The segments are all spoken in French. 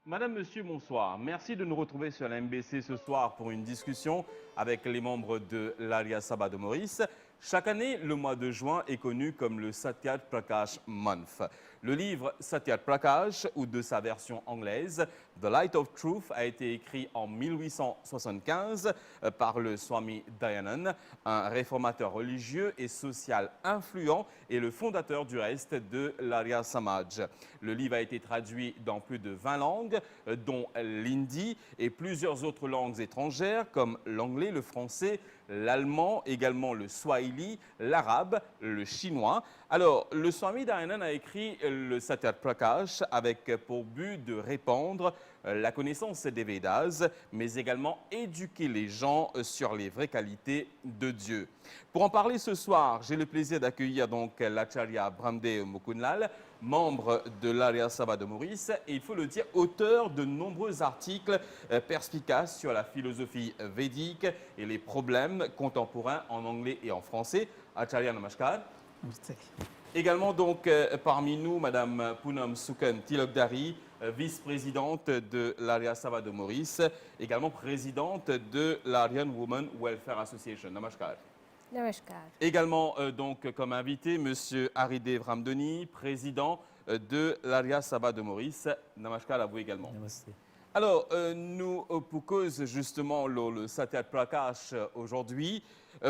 Madame, Monsieur, bonsoir. Merci de nous retrouver sur la MBC ce soir pour une discussion avec les membres de l'Arya Sabha de Maurice. Chaque année, le mois de juin est connu comme le Satyat Prakash Month. Le livre Satyat Prakash, ou de sa version anglaise, The Light of Truth, a été écrit en 1875 par le Swami Dayanand, un réformateur religieux et social influent et le fondateur du reste de l'Arya Samaj. Le livre a été traduit dans plus de 20 langues, dont l'hindi et plusieurs autres langues étrangères comme l'anglais, le français, l'allemand, également le swahili, l'arabe, le chinois. Alors, le Swami Dayanand a écrit le Satyat Prakash avec pour but de répandre la connaissance des Védas, mais également éduquer les gens sur les vraies qualités de Dieu. Pour en parler ce soir, j'ai le plaisir d'accueillir donc l'Acharya Bramdev Mukundlal, membre de l'Arya Sabha de Maurice, et il faut le dire, auteur de nombreux articles perspicaces sur la philosophie védique et les problèmes contemporains en anglais et en français. Acharya Namaskar. Également donc parmi nous, Madame Poonam Sukan Tilokdari, vice-présidente de l'Arya Sabha de Maurice, également présidente de l'Aryan Women Welfare Association. Namaskar. Namaskar. Également donc comme invité, Monsieur Haridev Ramdoni, président de l'Arya Sabha de Maurice. Namaskar à vous également. Namaste. Alors, nous, pour cause justement le Satyat Prakash aujourd'hui,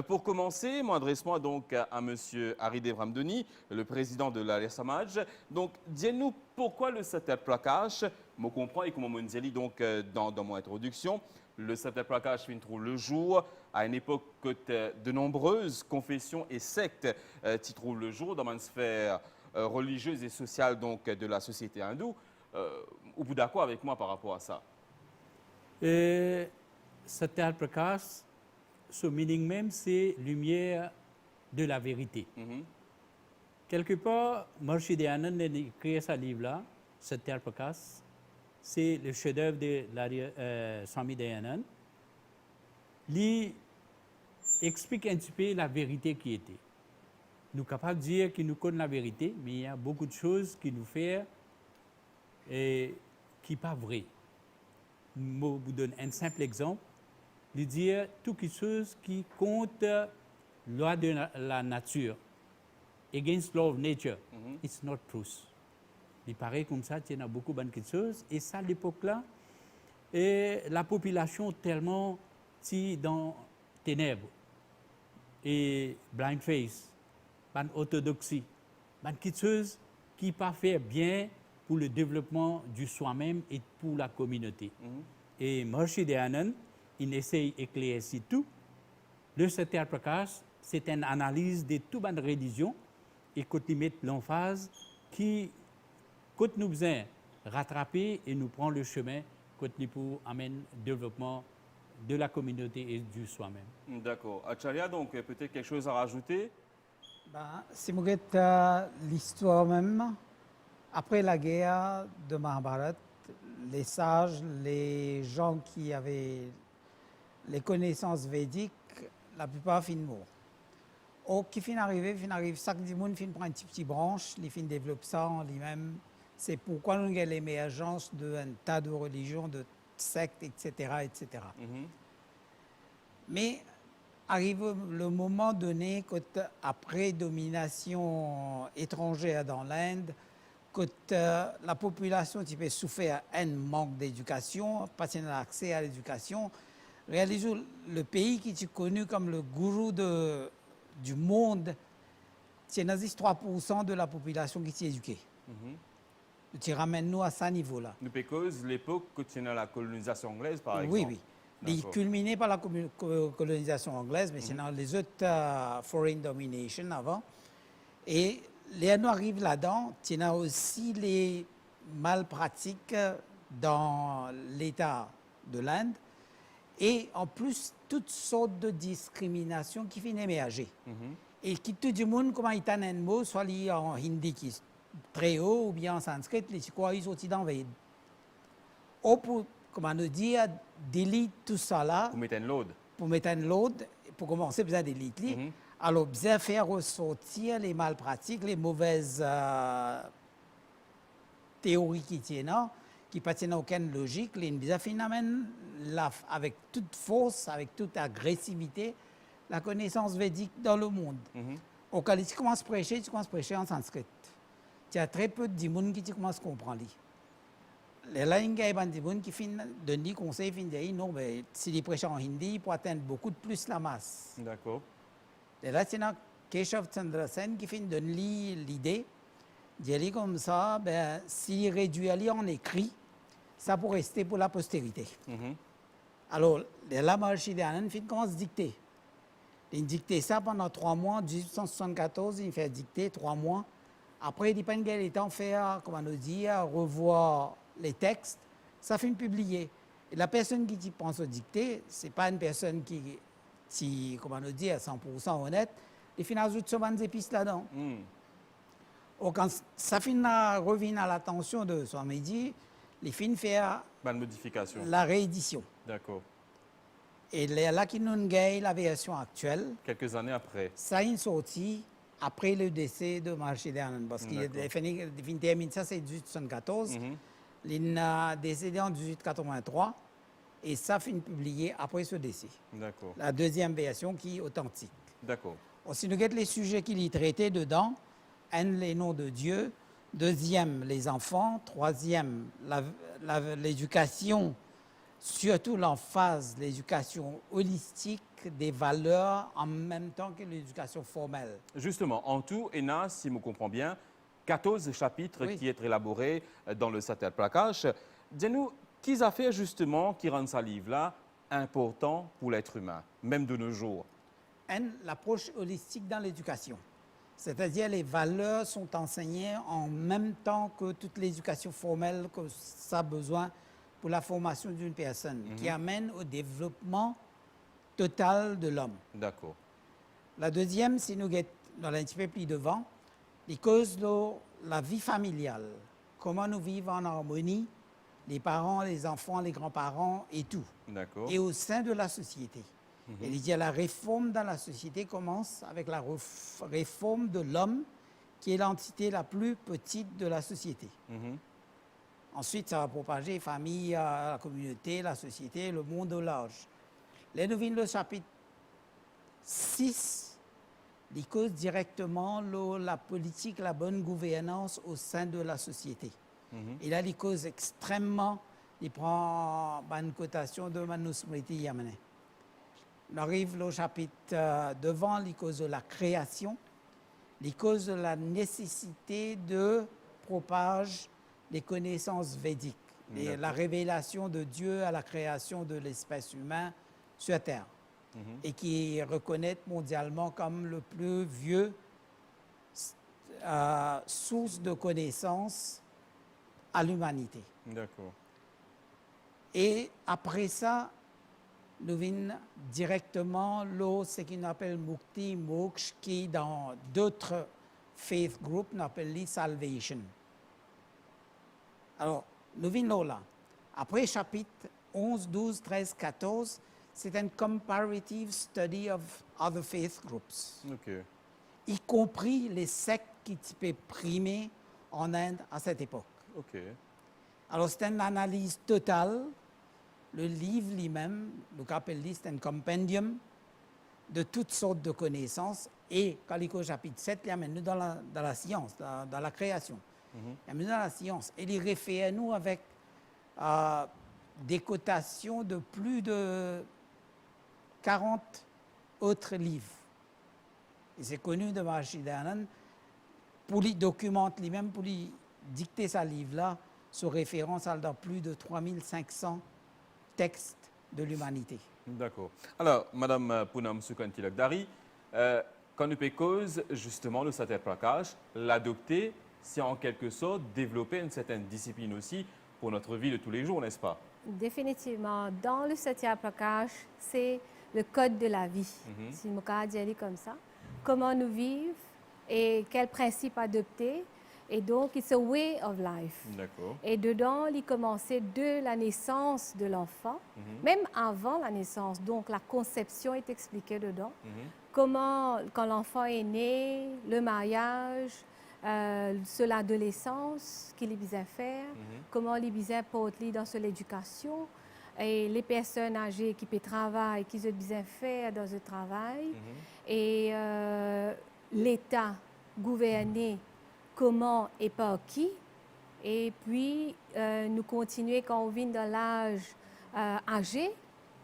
pour commencer, m'adresse-moi donc à Monsieur Haridev Ramdoni, le président de l'Arya Samaj. Donc, dis-nous pourquoi le Satyat Prakash, je comprends et comme on dit donc dans mon introduction, le Satyat Prakash trouve le jour à une époque que de nombreuses confessions et sectes qui trouvent le jour dans une sphère religieuse et sociale donc de la société hindoue. Vous d'accord avec moi par rapport à ça? Satyat Prakash, son meaning même, c'est lumière de la vérité. Quelque part, Maharishi Dayanand a écrit ce livre-là, Satyat Prakash. C'est le chef-d'œuvre de Swami Dayanand. Il explique un petit peu la vérité qui était. Nous sommes capables de dire qu'il nous connaît la vérité, mais il y a beaucoup de choses qui nous font et qui n'est pas vrai. Je vous donne un simple exemple. Il dit tout quelque chose qui compte loi de la nature, against law of nature, it's not truth. Il paraît comme ça, il y a beaucoup de bonnes choses. Et ça, à l'époque-là, la population tellement dans ténèbres et blind face, bonne orthodoxie, bonne choses qui ne pas faire bien pour le développement du soi-même et pour la communauté. Et Maharishi Dayanand, il essaye d'éclaircir tout. Le Satyat Prakash, c'est une analyse de toute bonne religion et quand il met l'emphase qui quand nous besoin rattraper et nous prend le chemin quand nous pour amener le développement de la communauté et du soi-même. D'accord. Acharya, donc peut-être quelque chose à rajouter? Si vous regardez l'histoire même, après la guerre de Mahabharat, les sages, les gens qui avaient les connaissances védiques, la plupart finissent morts. Au qui fin arrivé, chaque monde fin prend une petite branche, les fin développe ça en lui-même. C'est pourquoi nous avons l'émergence d'un tas de religions, de sectes, etc. etc. Mais arrive le moment donné, quand, après domination étrangère dans l'Inde, quand la population peut souffrir un manque d'éducation, pas accès à l'éducation, réalise le pays qui est connu comme le gourou du monde, c'est 3% de la population qui est éduquée. Tu ramènes nous à ce niveau-là. Nous cause l'époque que tu as la colonisation anglaise, par exemple. Oui, oui. Il culminé par la colonisation anglaise, mais c'est dans les autres foreign domination avant. Et les nous arrivent là-dedans, tu as aussi les malpratiques dans l'État de l'Inde. Et en plus, toutes sortes de discriminations qui finissent émerger. Et qui tout le monde, comment il y a un mot, soit en hindi qui est très haut, ou bien en sanskrit, les quoi ils sont dans le Ou pour, comment nous dire, d'élite tout ça là. Pour mettre un load. Pour mettre un load, pour commencer, besoin d'élite. Alors, bien faire ressortir les malpratiques, les mauvaises théories qui tiennent, qui ne n'a aucune logique, il y a un phénomène avec toute force, avec toute agressivité, la connaissance védique dans le monde. Au cas où tu commences à prêcher en sanskrit. Il y a très peu de gens qui commencent à comprendre. Les langues, il y a des gens qui donnent des conseils, qui disent non, mais si ils prêchent en hindi, ils peuvent atteindre beaucoup de plus la masse. D'accord. Et là, c'est Keshav Chandra Sen qui donne l'idée, dit comme ça, ben, s'il réduit en écrit, ça peut rester pour la postérité. Alors, là, Maharshi Dayananda commence à dicter. Il dictait ça pendant 3 mois. En 1874, il fait dicter 3 mois. Après, il n'y a pas de temps faire, comment on dit, revoir les textes. Ça fait publier. Et la personne qui pense au dicter, ce n'est pas une personne qui comment on dit, à 100% honnête. Il finit à ajouter souvent des épices là-dedans. Quand ça revient à l'attention de Swamiji, il finit faire modification. La réédition. D'accord. Et là, qui nous gagne la version actuelle. Quelques années après. Ça est sorti après le décès de Maharshi Dayananda. Parce qu'il a terminé ça, c'est 1874. Il a décédé en 1883. Et ça finit publié après ce décès. D'accord. La deuxième version qui est authentique. D'accord. Si nous regardons les sujets qu'il y traitait dedans, un, les noms de Dieu. Deuxième, les enfants. Troisième, l'éducation. Surtout l'emphase, l'éducation holistique des valeurs en même temps que l'éducation formelle. Justement, en tout, ENA, si je comprends bien, 14 chapitres qui sont élaborés dans le Satya Prakash. Dis-nous, qu'est-ce a fait justement qui rend ce livre-là important pour l'être humain, même de nos jours? L'approche holistique dans l'éducation. C'est-à-dire les valeurs sont enseignées en même temps que toute l'éducation formelle que ça a besoin pour la formation d'une personne, qui amène au développement total de l'homme. D'accord. La deuxième, si nous sommes dans un petit peu plus devant, les causes de la vie familiale, comment nous vivons en harmonie, les parents, les enfants, les grands-parents et tout. D'accord. Et au sein de la société. Et il dit la réforme dans la société commence avec la réforme de l'homme, qui est l'entité la plus petite de la société. Ensuite, ça va propager la famille, la communauté, la société, le monde au large. Là, nous venons le chapitre 6, il cause directement la politique, la bonne gouvernance au sein de la société. Et là, il cause extrêmement, il prend une cotation de Manusmriti Yamane. On arrive au chapitre devant, il cause de la création, il cause de la nécessité de propager les connaissances védiques, et la révélation de Dieu à la création de l'espèce humaine sur Terre, et qui est reconnu mondialement comme le plus vieux source de connaissances à l'humanité. D'accord. Et après ça, nous venons directement ce qu'on appelle Mukti, Moksha, qui dans d'autres faith groups, on appelle Salvation. Alors, nous venons là. Après chapitre 11, 12, 13, 14, c'est un comparative study of other faith groups. OK. Y compris les sectes qui étaient primées en Inde à cette époque. OK. Alors, c'est une analyse totale. Le livre lui-même, nous appelons c'est un compendium de toutes sortes de connaissances. Et, quand il est au chapitre 7, il amène nous dans la science, dans la création. Il amène nous dans la science. Et il réfère nous avec des cotations de plus de 40 autres livres. Et c'est connu de Maharshi Dayananda pour les documenter lui-même, pour lui dicter ce livre-là, sous référence à dans plus de 3500 textes de l'humanité. D'accord. Alors, Madame Poonam Sukantilakdari, quand nous cause justement le Satya Prakash, l'adopter, c'est en quelque sorte développer une certaine discipline aussi pour notre vie de tous les jours, n'est-ce pas? Définitivement. Dans le Satya Prakash, c'est le code de la vie, si je peux dire comme ça. Comment nous vivre et quels principes adopter. Et donc, c'est un way of life. D'accord. Et dedans, il commençait de la naissance de l'enfant, même avant la naissance. Donc, la conception est expliquée dedans. Comment, quand l'enfant est né, le mariage, sur l'adolescence, qu'il est besoin faire, comment il est besoin porter dans l'éducation, et les personnes âgées qui peuvent travailler, qui ont besoin faire dans le travail, et l'État gouverner comment et par qui. Et puis, nous continuer quand on vient dans l'âge âgé,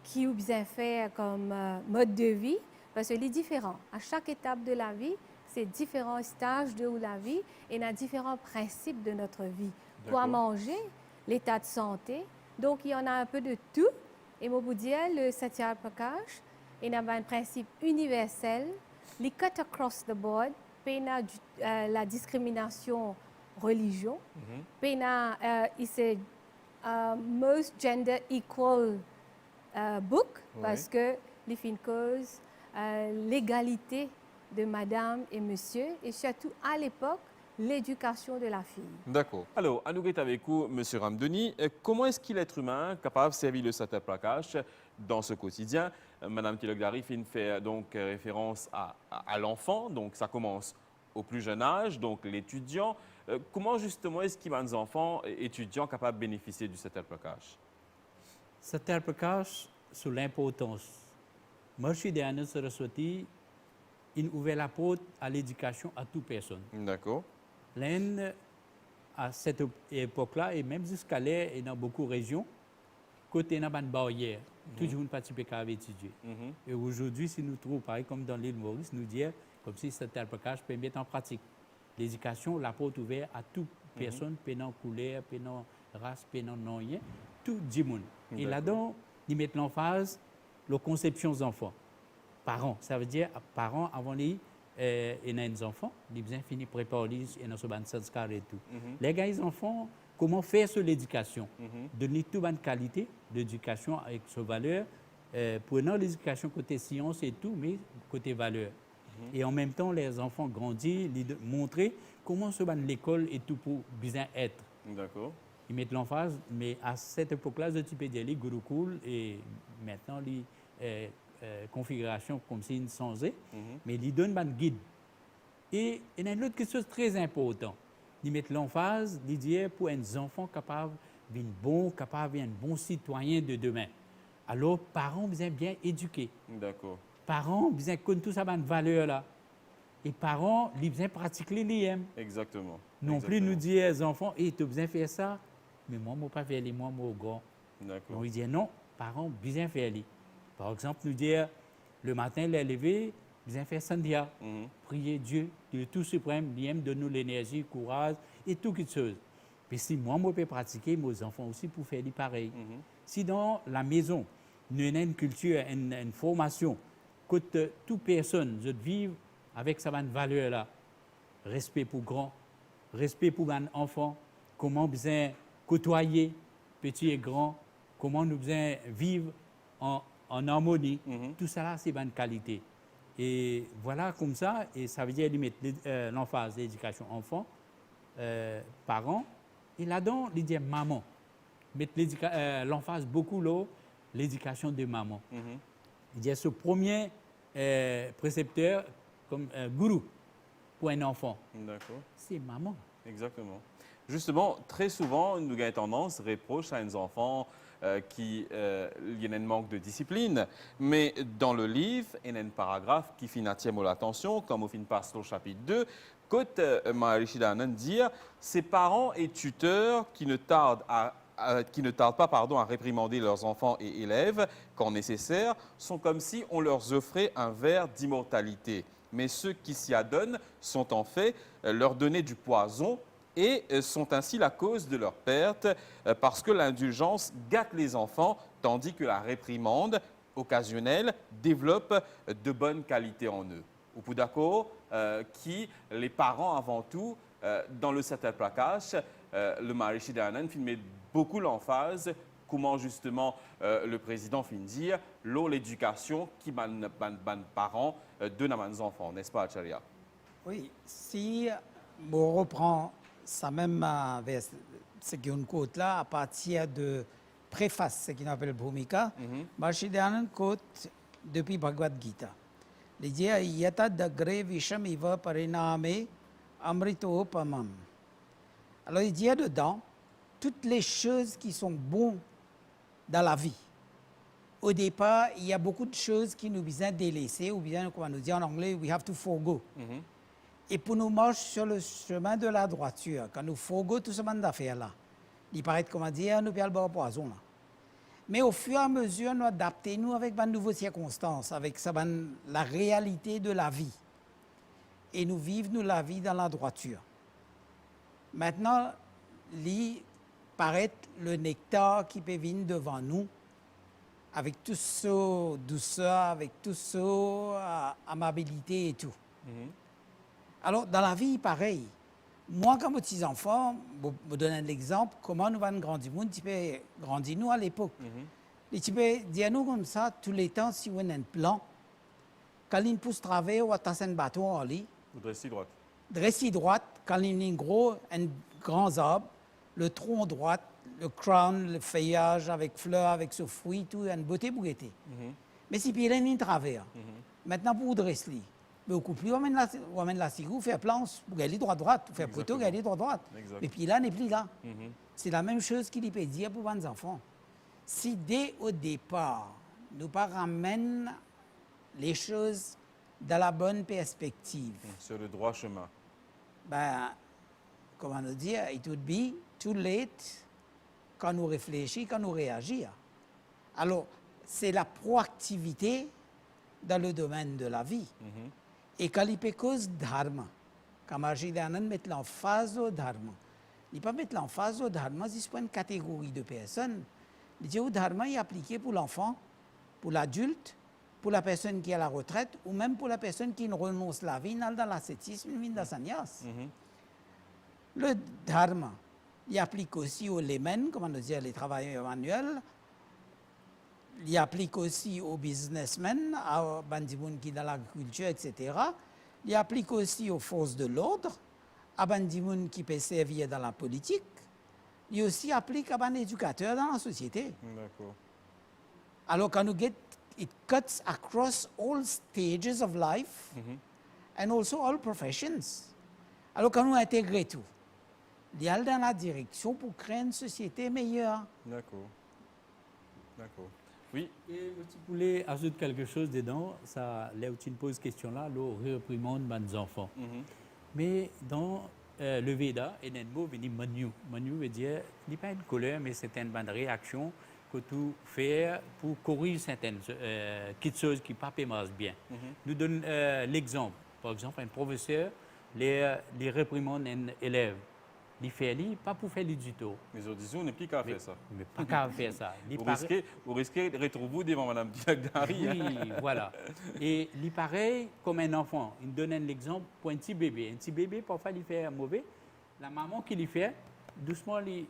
qui ont besoin faire comme mode de vie, parce que c'est différent. À chaque étape de la vie, c'est différents stages de la vie et il y a différents principes de notre vie. Quoi manger, l'état de santé. Donc, il y en a un peu de tout. Et moi, vous dire, le Satya Prakash, il y a un principe universel, les cut across the board, la discrimination religion, c'est most gender equal book, parce que les fins cause l'égalité de madame et monsieur, et surtout à l'époque, l'éducation de la fille. D'accord. Alors, à nous avec vous, M. Ramdoni, comment est-ce qu'il l'être humain capable de servir le Satya Prakash dans ce quotidien? Madame Tilakdari fait donc référence à l'enfant, donc ça commence au plus jeune âge, donc l'étudiant. Comment justement est-ce qu'il y a des enfants étudiants capables de bénéficier du Satya Prakash? Satya Prakash, sur l'importance. Maharishi Dayananda Saraswati, il ouvert la porte à l'éducation à toute personne. D'accord. L'Inde, à cette époque-là, et même jusqu'à l'ère, et dans beaucoup de régions, côté il y a une barrière, tout le monde participe à étudier. Et aujourd'hui, si nous trouvons, pareil comme dans l'île Maurice, nous dire comme si Satya Prakash peut mettre en pratique l'éducation, la porte ouverte à toute personne, pénant couleur, pénant race, pénant non, tout le monde. Et là-dedans, ils mettent l'emphase la conception des enfants. Parents, ça veut dire parents avant les des enfants, ils ont fini de préparer et dans ce ban sanskar et tout. Les gars, les enfants, comment faire sur l'éducation, donner toute bonne qualité d'éducation avec ce valeur, prenant l'éducation côté science et tout, mais côté valeur. Et en même temps, les enfants grandissent, montrer comment ce ban l'école et tout pour bien être. D'accord. Ils mettent l'emphase, mais à cette époque-là, je peux dire les Gurukul et maintenant les configuration comme si une changé, mais ils donnent un guide. Et il y a une autre chose très importante. Ils mettent l'emphase, ils disent pour un enfant capable d'être un bon citoyen de demain. Alors, parents besoin bien éduquer. D'accord. Parents besoin connaître tout ça, une valeur là. Et parents, ils besoin pratiquer l'IM. Exactement. Non plus nous dire aux enfants, tu as besoin de faire ça, mais moi, je ne pas faire les moi, au grand. D'accord. Donc, ils disent non, parents besoin de faire les. Par exemple, nous dire, le matin, les lever, besoin de faire Sandhya, prier Dieu, Dieu tout suprême, il aime de nous l'énergie, le courage et toutes les choses. Mais si moi, je peux pratiquer, mes enfants aussi pour faire du pareil. Si dans la maison, nous avons une culture, une formation, que toute personne veut vivre avec sa valeur-là, respect pour grand, respect pour un enfant, comment besoin côtoyer petit et grand, comment nous besoin vivre en harmonie, tout ça là, c'est bonne qualité. Et voilà comme ça, et ça veut dire mettre l'emphase l'éducation enfant, parents, et là-dedans, il dit maman. Mettre l'emphase beaucoup là, l'éducation de maman. Il dit ce premier précepteur comme gourou pour un enfant. D'accord. C'est maman. Exactement. Justement, très souvent, nous avons tendance à reprocher à nos enfants qu'il y a un manque de discipline. Mais dans le livre, il y a un paragraphe qui finit attirer l'attention, comme au fin passe au chapitre 2, côté Maharishi Dayananda dit ces parents et tuteurs qui ne tardent pas à réprimander leurs enfants et élèves quand nécessaire, sont comme si on leur offrait un verre d'immortalité. Mais ceux qui s'y adonnent sont en fait leur donner du poison et sont ainsi la cause de leur perte parce que l'indulgence gâte les enfants tandis que la réprimande occasionnelle développe de bonnes qualités en eux. Au bout d'accord, qui les parents avant tout, dans le Satya Prakash, le Maharishi Dayananda met beaucoup l'emphase comment justement le président finit dire l'éducation qui ban parents de nos enfants, n'est-ce pas, Acharya? Oui, si on reprend ça même ce qu'on quote là à partir de préface, ce qu'on appelle Bhumika, Maharishi Dayananda quote depuis Bhagavad Gita. Il dit Yata dagre visham iva pariname Amrito Pamam. Alors il dit dedans toutes les choses qui sont bonnes dans la vie. Au départ, il y a beaucoup de choses qui nous visent à délaisser, ou bien, comme on nous dit en anglais, we have to forgo. Et pour nous marcher sur le chemin de la droiture, quand nous forgo tout ce monde d'affaires-là, il paraît, comment dire, nous perdons le poison là. Mais au fur et à mesure, nous adaptons nous avec de nouvelles circonstances, avec la réalité de la vie. Et nous vivons nous, la vie dans la droiture. Maintenant, il paraît le nectar qui peut venir devant nous, avec tout ça douceur, avec tout ça amabilité et tout. Alors, dans la vie, pareil. Moi, comme petit enfant, je vous donne un exemple, comment nous allons grandir. Nous, tu peux grandir nous à l'époque. Et tu peux dire nous comme ça, tous les temps, si on a un plan, quand il pousse travers ou à un bateau en lit, Vous dressez droite. dresser droite, quand il y a un grand arbre, le tronc droit, le crown, le feuillage avec fleurs, avec ce fruit, tout, une beauté pour guetter. Mais si puis il y a un travers, maintenant pour dresser, beaucoup plus, on amène la cigou, faire planche, pour gagner droite, faire poteau, gagner droite. Exact. Mais puis là, n'est plus là. C'est la même chose qu'il peut dire pour les enfants. Si dès au départ, nous pas ramènent les choses dans la bonne perspective, Sur le droit chemin. ben, comment nous dire, it would be too late quand nous réfléchissons, quand nous réagissons. Alors, c'est la proactivité dans le domaine de la vie. Et quand il peut cause dharma, quand Maharishi met l'emphase au dharma, il ne peut pas mettre l'emphase au dharma, c'est pas une catégorie de personnes. Il dit au dharma est appliqué pour l'enfant, pour l'adulte, pour la personne qui est à la retraite, ou même pour la personne qui ne renonce la vie, dans l'ascétisme, dans le sannyas. Le dharma, il applique aussi aux laymen, comme on dit, les travailleurs manuels. Il applique aussi aux businessmen, à Bandimoun qui est dans l'agriculture, etc. Il applique aussi aux forces de l'ordre, à Bandimoun qui peut servir dans la politique. Il aussi applique à un éducateur dans la société. D'accord. Alors, quand nous get, it cuts across all stages of life and also all professions. Alors, quand nous intégrons tout, il y a dans la direction pour créer une société meilleure. D'accord. D'accord. Oui. Et tu voulais ajouter quelque chose dedans, ça, là où tu me poses cette question-là, le réprimande des enfants. Mais dans le Veda, il y a un mot qui dit manu. Manu veut dire, ce n'est pas une colère, mais c'est une bonne réaction que tu fais pour corriger certaines choses qui ne pas bien. Nous donnons l'exemple. Par exemple, un professeur, les réprimande un élève. Il fait pas pour faire du tout. Mais aujourd'hui, on n'est plus qu'à faire ça. Mais pas qu'à faire ça. Vous risquez de retrouver devant Mme Diagdari. Oui, voilà. Et il paraît comme un enfant. Il donne un exemple pour un petit bébé. Un petit bébé, parfois, il fait mauvais. La maman qui lui fait, doucement, il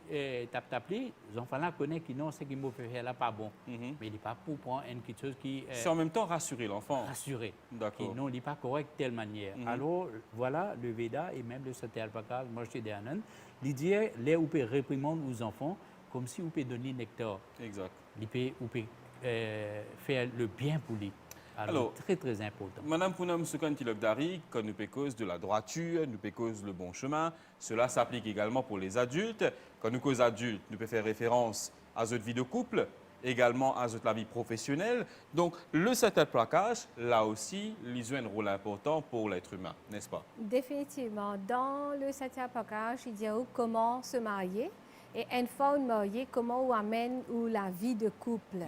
tape. Les enfants-là connaissent que non, ce qu'il m'a fait là, pas bon. Mais il n'est pas pour prendre quelque chose qui... C'est en même temps rassurer l'enfant. Rassurer. D'accord. Et non, il n'est pas correct de telle manière. Alors, voilà, le Veda et même le Satyaprakara, Maharishi Dayananda, il dit, là, on peut réprimander aux enfants comme si on peut donner nectar. Exact. On peut faire le bien pour lui. Alors, très, très important. Madame Pounam Sukantilokdari, quand nous cause de la droiture, nous cause le bon chemin, cela s'applique également pour les adultes. Quand nous cause adultes, nous pouvons faire référence à notre vie de couple, également à notre vie professionnelle. Donc, le Satyaprakara, là aussi, il joue un rôle important pour l'être humain, n'est-ce pas? Définitivement. Dans le Satyaprakara, il dit comment se marier. Et une fois marié, comment on amène la vie de couple.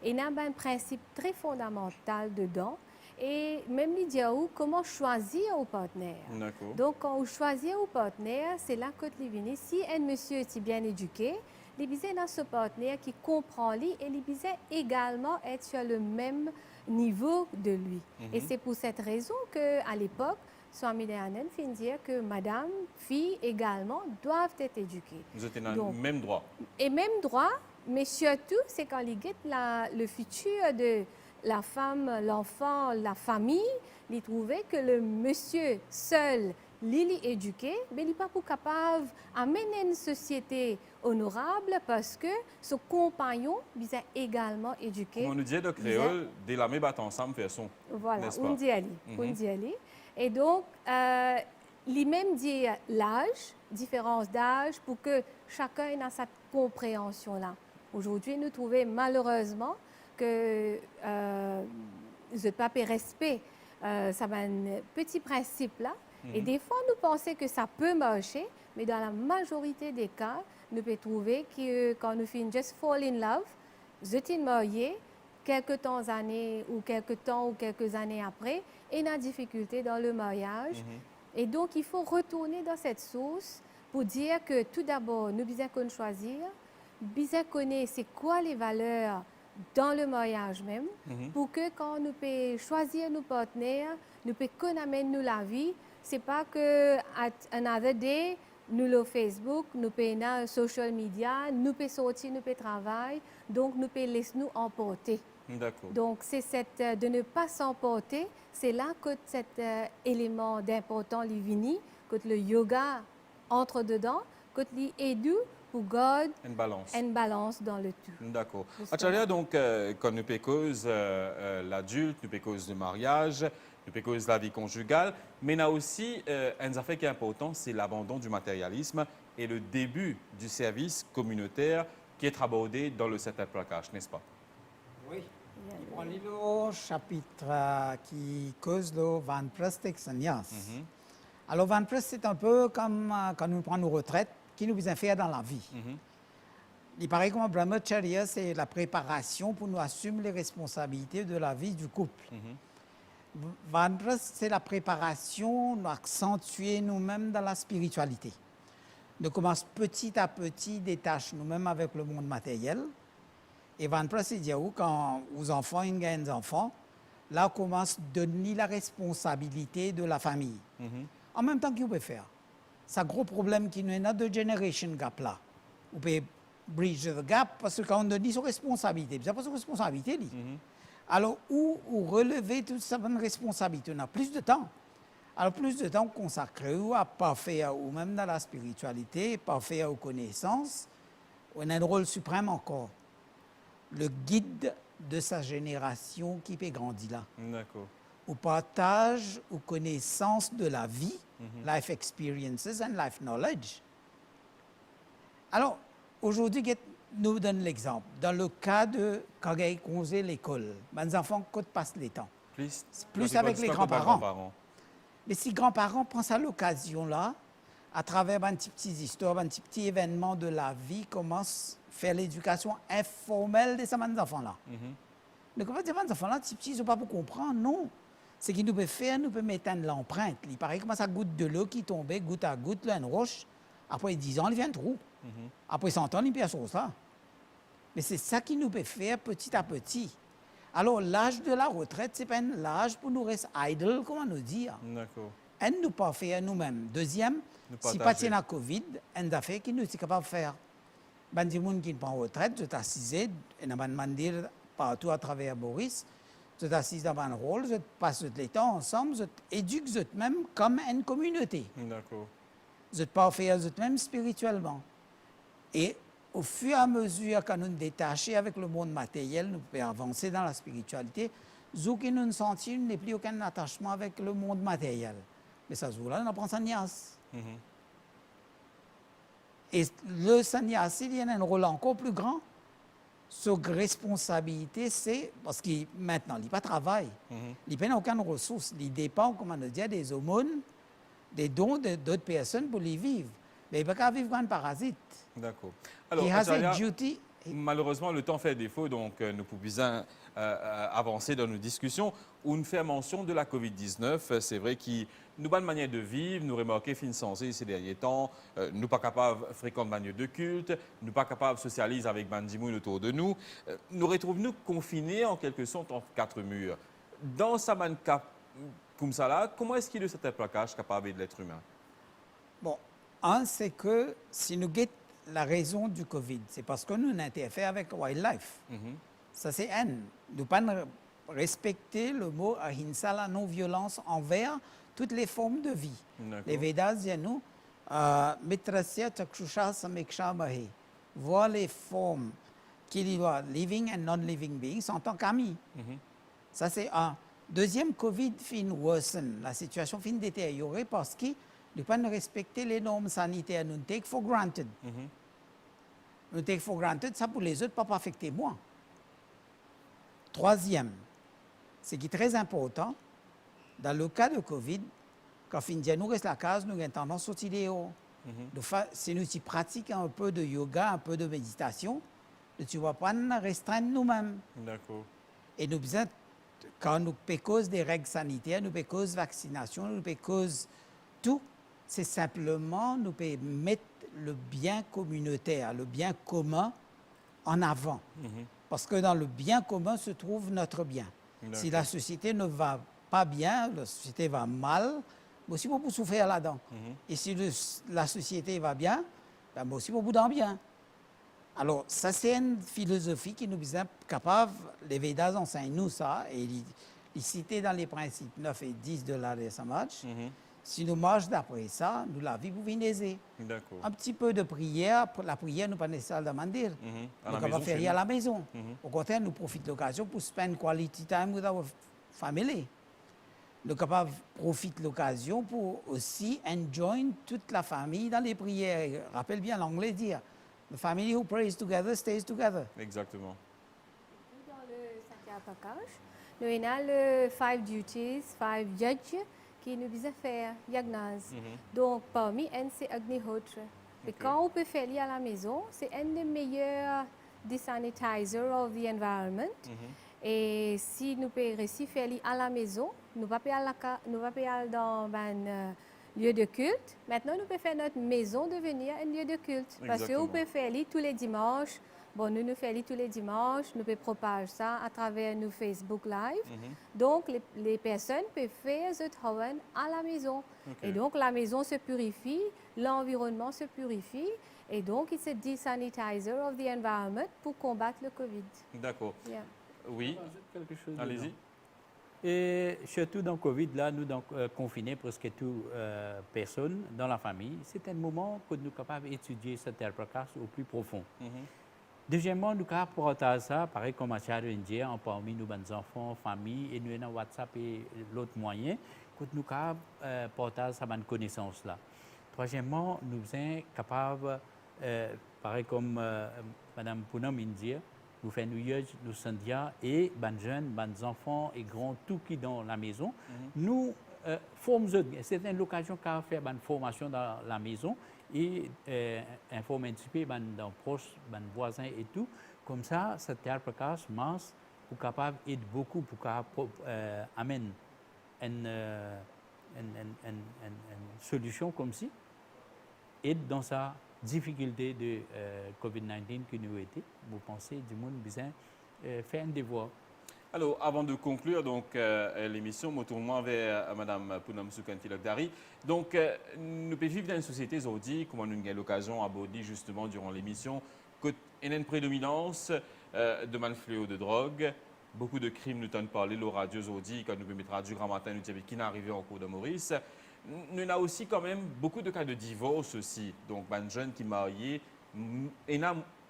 Et il y a un principe très fondamental dedans. Et même il dit comment choisir un partenaire. Donc, quand on choisit un partenaire, c'est là que tu viens. Si un monsieur est bien éduqué, il est dans ce partenaire qui comprend lui et il est également être sur le même niveau de lui. Et c'est pour cette raison qu'à l'époque, Swami Dayananda fait dire que madame, fille également doivent être éduquées. Vous êtes dans le même droit. Et même droit, mais surtout, c'est quand il guette le futur de la femme, l'enfant, la famille, il trouvait que le monsieur seul, l'île éduqué, mais il n'est pas capable d'amener une société honorable parce que son compagnon est également éduqué. Comme on nous dit de créole, dès la même ensemble, faire son. Voilà, n'est-ce pas? on dit ali. Et donc, lui-même dit l'âge, différence d'âge, pour que chacun ait cette compréhension-là. Aujourd'hui, nous trouvons malheureusement que je pas respect ça va un petit principe-là. Et des fois, nous pensons que ça peut marcher, mais dans la majorité des cas, nous pouvons trouver que quand nous finissons juste fall in love, je suis marié, quelques années ou quelques années après, et une difficulté dans le mariage. Et donc, il faut retourner dans cette source pour dire que tout d'abord, nous devons choisir, bien connaître c'est quoi les valeurs dans le mariage même, pour que quand nous pouvons choisir nos partenaires, nous pouvons connaître nous la vie. C'est pas que at another day, nous le Facebook, nous pouvons dans social media, nous pouvons sortir, nous pouvons travailler, donc nous pouvons laisser nous emporter. D'accord. Donc c'est de ne pas s'emporter, c'est là que cet élément d'important est venu, que le yoga entre dedans, que l'aide pour garder une balance dans le tout. D'accord. Acharya, donc, quand nous cause l'adulte, nous cause le mariage, nous cause la vie conjugale, mais il y a aussi un affaire qui est important, c'est l'abandon du matérialisme et le début du service communautaire qui est abordé dans le septième plaquage, n'est-ce pas? Oui. On lit le chapitre qui cause le Van Prest Exanias. Alors, Van Prest, c'est un peu comme quand nous prenons nos retraites, qui nous besoin faire dans la vie. Il paraît que Brahmacharya, c'est la préparation pour nous assumer les responsabilités de la vie du couple. Van Prest, c'est la préparation, nous accentuer nous-mêmes dans la spiritualité. Nous commençons petit à petit détacher nous-mêmes avec le monde matériel. Et Van Prest, c'est dire quand aux enfants, ils gagnent des enfants, là, on commence à donner la responsabilité de la famille. En même temps, qu'est-ce qu'on peut faire? C'est un gros problème qui nous est de generation gap là. On peut bridge the gap parce que quand on donne ses responsabilités, c'est pas sa responsabilité. Alors, où relever toute cette responsabilité? On a plus de temps. Alors, plus de temps consacré à parfaire, ou même dans la spiritualité, parfaire aux connaissances, on a un rôle suprême encore. Le guide de sa génération qui peut grandir là. D'accord. Au partage, aux connaissances de la vie, life experiences and life knowledge. Alors, aujourd'hui, nous donne l'exemple. Dans le cas de quand ils congé l'école, les enfants passent les temps. Plus avec les grands-parents. Mais si les grands-parents pensent à l'occasion-là, à travers un petit histoires, un petit événement de la vie, commencent à faire l'éducation informelle de ces enfants-là. Mais comment dire ces enfants-là, ils ne sont pas pour comprendre, non. Ce qu'ils nous peuvent faire, nous pouvons mettre l'empreinte. Il paraît que ça goutte de l'eau qui tombait goutte à goutte, là, une roche. Après 10 ans, il vient un trou. Après 100 ans, il perd ça. Mais c'est ça qui nous peut faire petit à petit. Alors, l'âge de la retraite, ce n'est pas un âge pour nous rester idle, comment nous dire. D'accord. Et nous pas faire nous-mêmes. Deuxième, si pas la COVID, un affaire qui nous sommes capables de faire. Ben, des gens qui ne sont pas en retraite, je t'assise, et je demandé partout à travers Boris, je t'assise dans un rôle, je passe les temps ensemble, je t'éduque même comme une communauté. D'accord. Je te pas faire même spirituellement. Et au fur et à mesure que nous nous détachons avec le monde matériel, nous pouvons avancer dans la spiritualité. Zou qui nous sentions, n'est plus aucun attachement avec le monde matériel. Mais ça, là, on apprend sannyas. Et le sannyas, il y a un rôle encore plus grand. Sa responsabilité, c'est, parce que maintenant, il n'y a pas de travail, il n'y a aucune ressource, il dépend, comme on dit, des aumônes, des dons d'autres personnes pour les vivre. Mais il ne peut pas vivre comme un parasite. D'accord. Alors, malheureusement, le temps fait défaut, donc nous pouvons avancer dans nos discussions où nous faisons mention de la COVID-19. C'est vrai qu'il nous a une manière de vivre, nous remarquons fin sensé ces derniers temps, nous ne pas capables de fréquenter manière de culte, nous ne pas capables de socialiser avec Bandimoun autour de nous. Nous retrouvons-nous confinés en quelque sorte entre quatre murs. Dans sa manne comme ça là, comment est-ce qu'il y a cet plaquage capable de l'être humain? Bon, un, c'est que si nous guettons la raison du Covid, c'est parce que nous interférons avec wildlife. Ça, c'est un. Nous ne pas respecter le mot ahimsa, la non-violence envers toutes les formes de vie. Les Védas disent nous, mitrasya chakshusha sameksha mahe. Voir les formes qu'il y a, living and non-living beings, en tant qu'amis. Ça, c'est un. Deuxième, Covid fin worsen. La situation fin détériorée parce que nous pas respecter les normes sanitaires, nous take for granted. Nous take for granted, ça pour les autres, pas affecter moi. Troisième, ce qui est très important, dans le cas de Covid, quand nous reste la case, nous avons tendance à sortir dehors. Si nous pratiquons un peu de yoga, un peu de méditation, nous ne vas pas nous restreindre nous-mêmes. D'accord. Et nous besoin, quand nous cause des règles sanitaires, nous cause vaccination, nous cause tout, c'est simplement nous mettre le bien communautaire, le bien commun en avant. Parce que dans le bien commun se trouve notre bien. Si la société ne va pas bien, la société va mal, moi aussi beaucoup souffrir là-dedans. Et si la société va bien, ben moi aussi beaucoup d'en bien. Alors, ça, c'est une philosophie qui nous est capable, les Védas enseignent nous ça, et ils citent dans les principes 9 et 10 de l'Arya Samaj. Si nous marchons d'après ça, nous la vie pour venir. D'accord. Un petit peu de prière, la prière, nous pas nécessairement demander. Nous pouvons faire rien à la maison. Au contraire, nous profitons de l'occasion pour spend quality time with our family. Nous sommes capables de profiter de l'occasion pour aussi enjoy toute la famille dans les prières. Rappelle bien l'anglais dire, the family who prays together stays together. Exactement. Dans le Satya Prakash, nous avons le 5 duties, 5 judges qui nous disent faire yagnas. Donc, parmi elles, c'est Agnihotra. Et quand on peut faire à la maison, c'est un des meilleurs desanitizers of the environment. Et si nous pouvons réussir à faire à la maison, nous ne pouvons pas aller dans un lieu de culte. Maintenant, nous pouvons faire notre maison devenir un lieu de culte. Parce que nous pouvons faire tous les dimanches. Bon, nous faisons tous les dimanches, nous pouvons propager ça à travers nos Facebook Live. Donc, les personnes peuvent faire ce travail à la maison. Et donc, la maison se purifie, l'environnement se purifie. Et donc, c'est un desanitizer of the environment pour combattre le Covid. D'accord. Yeah. Oui, Quelque chose allez-y. Et surtout dans le Covid, là, nous confinés presque toutes personnes dans la famille. C'est un moment que nous sommes capables d'étudier cette terre Prakash au plus profond. Deuxièmement, nous sommes capables de partager ça, pareil comme à Charles en parmi nos enfants, famille, et nous avons WhatsApp et l'autre moyen, que nous sommes capables de partager cette connaissance-là. Troisièmement, nous sommes capables, pareil comme Mme Poonam dit, nous faisons nous Sandhya et les jeunes, les enfants et grands, tout qui dans la maison. Nous formons, c'est une occasion qu'à faire une formation dans la maison et informer un petit peu les proches, les voisins et tout. Comme ça, cette terre Prakash masse pour capable d'aider beaucoup, pour capable amener une solution comme ci, aide dans sa difficulté de COVID-19 que nous été, vous pensez du monde besoin faire un devoir. Alors, avant de conclure donc l'émission, je me tourne vers Mme Poonam Sukanti-Lagdari. Donc, nous pouvons vivre dans une société aujourd'hui, comme nous avons l'occasion d'aborder justement durant l'émission, qu'il y a une prédominance de malfléaux de drogue. Beaucoup de crimes, nous t'en parlé, le radio aujourd'hui, quand nous pouvons mettre radio grand matin, nous disons qui n'est arrivé en cours de Maurice. Nous avons aussi quand même beaucoup de cas de divorce aussi. Donc, les jeunes qui sont mariés, et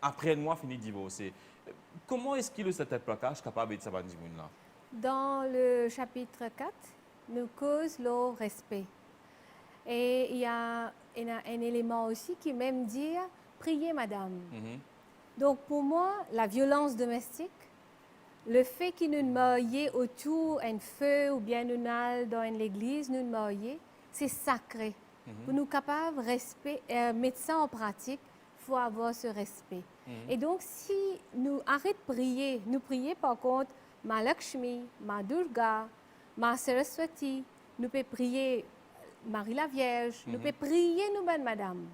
après un mois, fini de divorcer. Comment est-ce qu'il y a cette placage capable de savoir là? Dans le chapitre 4, nous cause le respect. Et il y a un élément aussi qui même dit priez madame. Donc pour moi, la violence domestique, le fait que nous marions autour d'un feu ou bien nous allons dans l'église, nous marions, c'est sacré. Pour nous capables de mettre ça en pratique, il faut avoir ce respect. Et donc, si nous arrêtons de prier, nous prions par contre Ma Lakshmi, Ma Durga, Ma Saraswati, nous pouvons prier Marie la Vierge, nous pouvons prier nous-mêmes, madame.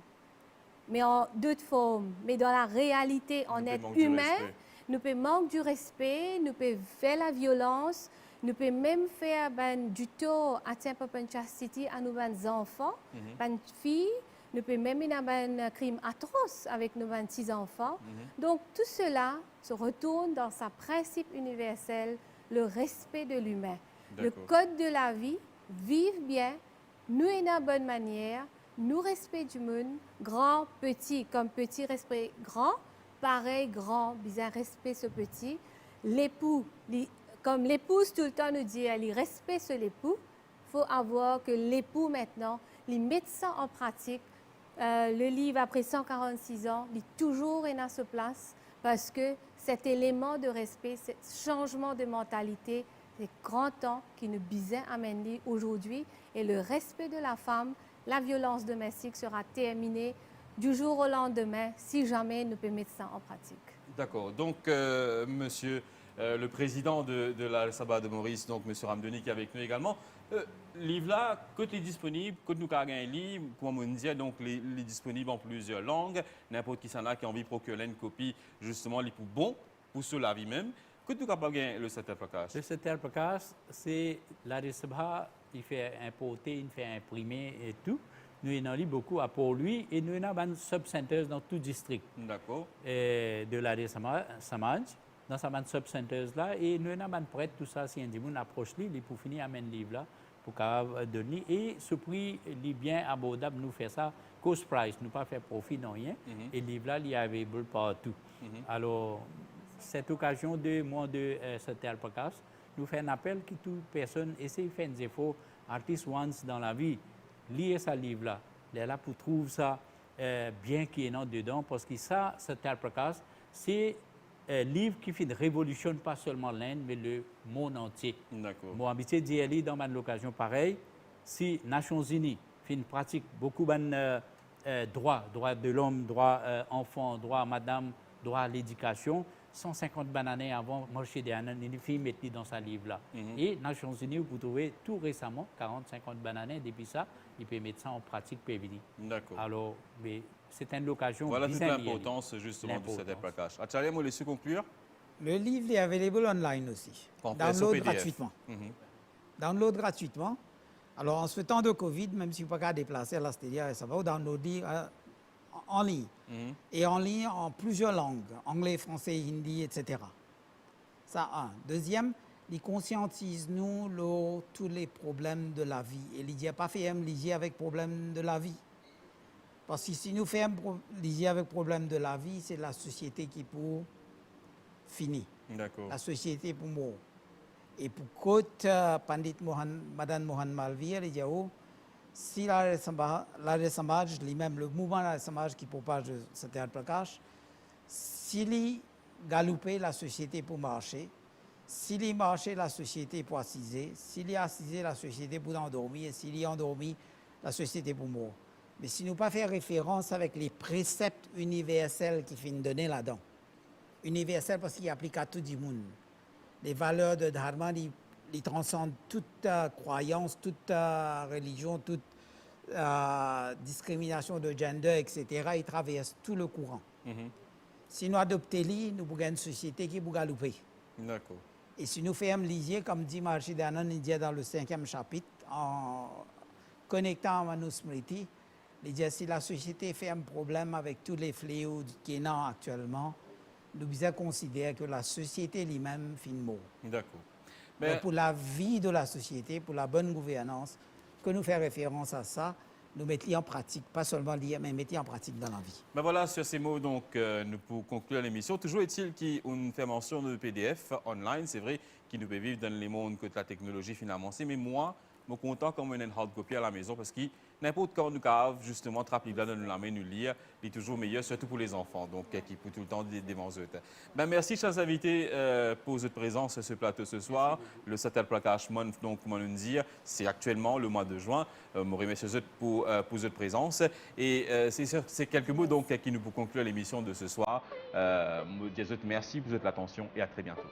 Mais en d'autres formes. Mais dans la réalité, en être humain, nous pouvons manquer du respect, nous pouvons faire la violence, nous pouvons même faire du tort à chastity à nos enfants, nos filles. Nous pouvons même faire un crime atroce avec nos 26 enfants. Donc, tout cela se retourne dans sa principe universel, le respect de l'humain. Le code de la vie, vivre bien, nous et la bonne manière, nous respect du monde, grand, petit, comme petit respect grand, pareil, grand, bizarre respect ce petit. L'époux, comme l'épouse tout le temps nous dit, elle respecte l'époux, il faut avoir que l'époux maintenant les médecins en pratique, le livre après 146 ans, il est toujours dans sa place parce que cet élément de respect, ce changement de mentalité, c'est grand temps qui nous bisait amener aujourd'hui et le respect de la femme, la violence domestique sera terminée du jour au lendemain si jamais nous pouvons mettre ça en pratique. D'accord. Donc, monsieur le président de la Sabah de Maurice, donc monsieur Ramdoni qui est avec nous également, livre là, quand il est disponible, quand nous avons un livre, comme on dit, donc il est disponible en plusieurs langues. N'importe qui s'en a qui a envie de procurer une copie, justement, il est pour bon, pour ceux la vie même. Quand nous avons le Satyar Prakash? Le Satyar Prakash, c'est la Sabha, il fait importer, il fait imprimer et tout. Nous en avons beaucoup à pour lui et nous avons un sub-centers dans tout district. D'accord. De l'Arya Samaj, dans sa sub-centers là, et nous avons prêt tout ça, si un monde approche lui, il pour finir amener le livre là, pour qu'il donne. Et ce prix est bien abordable, nous fait ça, cost price, nous pas faire profit, non rien. Et le livre là, il est available partout. Alors, cette occasion de moi de Satyar Prakash, nous fait un appel que toute personne essaie de faire des efforts, artist once dans la vie, lire ce livre-là. Il est là pour trouver ça bien qui est dedans, parce que ça, Satyar Prakash, c'est un livre qui fait une révolution, pas seulement l'Inde, mais le monde entier. D'accord. Moi, habitué d'y aller dans une occasion pareille, si les Nations Unies fait une pratique beaucoup de droits de l'homme, droits enfants, droits madame, droit à l'éducation, 150 bananes avant Marché des Anan, il fait mettre dans sa livre-là. Et Nations Unies, vous trouvez tout récemment 40-50 bananes, depuis ça, il peut mettre ça en pratique PVD. D'accord. Alors, c'est une occasion. Voilà toute l'importance justement de Satyar Prakash. Acharya, vous laissez conclure? Le livre est available online aussi. Download gratuitement. Download gratuitement. Alors, en ce temps de Covid, même si vous ne pouvez pas déplacer à la Stadia, ça va vous downloader en ligne. Et en ligne en plusieurs langues, anglais, français, hindi, etc. Ça, un. Deuxième, il conscientise nous tous les problèmes de la vie. Et il dit pas fait lisier avec problème de la vie. Parce que si nous faisons lisier avec problème de la vie, c'est la société qui pour finir. D'accord. La société pour mort. Et pour côte Pandit Madan Mohan Malviya, il dit si l'Arya Samaj, lui-même le mouvement de l'Arya Samaj qui propage Satyar Prakash, s'il galopait la société pour marcher, s'il marchait la société pour assiser, s'il assisé la société pour endormir, et s'il endormi la société pour mort. Mais si nous pas faire référence avec les préceptes universels qui finissent donner là-dedans, universels parce qu'ils appliquent à tout le monde. Les valeurs de Dharma, ils transcendent toute croyance, toute religion, toute discrimination de gender, etc. Ils traversent tout le courant. Si nous adoptons les, nous avons une société qui va galoper. D'accord. Et si nous faisons lisier, comme dit Maharishi Dayananda dans le 5e chapitre, en connectant à Manusmriti, il dit si la société fait un problème avec tous les fléaux qui sont actuellement, nous devons considérer que la société elle-même finit mort. D'accord. Mais pour la vie de la société, pour la bonne gouvernance, que nous faisons référence à ça, nous mettons en pratique, pas seulement lire, mais mettons en pratique dans la vie. Ben voilà, sur ces mots, donc, nous pouvons conclure l'émission. Toujours est-il qu'on fait mention de PDF online, c'est vrai, qui nous peut vivre dans les mondes que la technologie finalement. Mais moi, je suis content comme une hard copy à la maison parce que n'importe quand nous cave, justement, trappe là dans la main, nous lire, il est toujours meilleur, surtout pour les enfants, donc qui pour tout le temps des manzeux. Ben merci, chers invités, pour votre présence sur ce plateau ce soir. Le Satyar Prakash Month, donc, comment nous dire, c'est actuellement le mois de juin. Je remercie pour votre présence. Et c'est quelques mots donc qui nous pour conclure l'émission de ce soir. Merci pour votre attention et à très bientôt.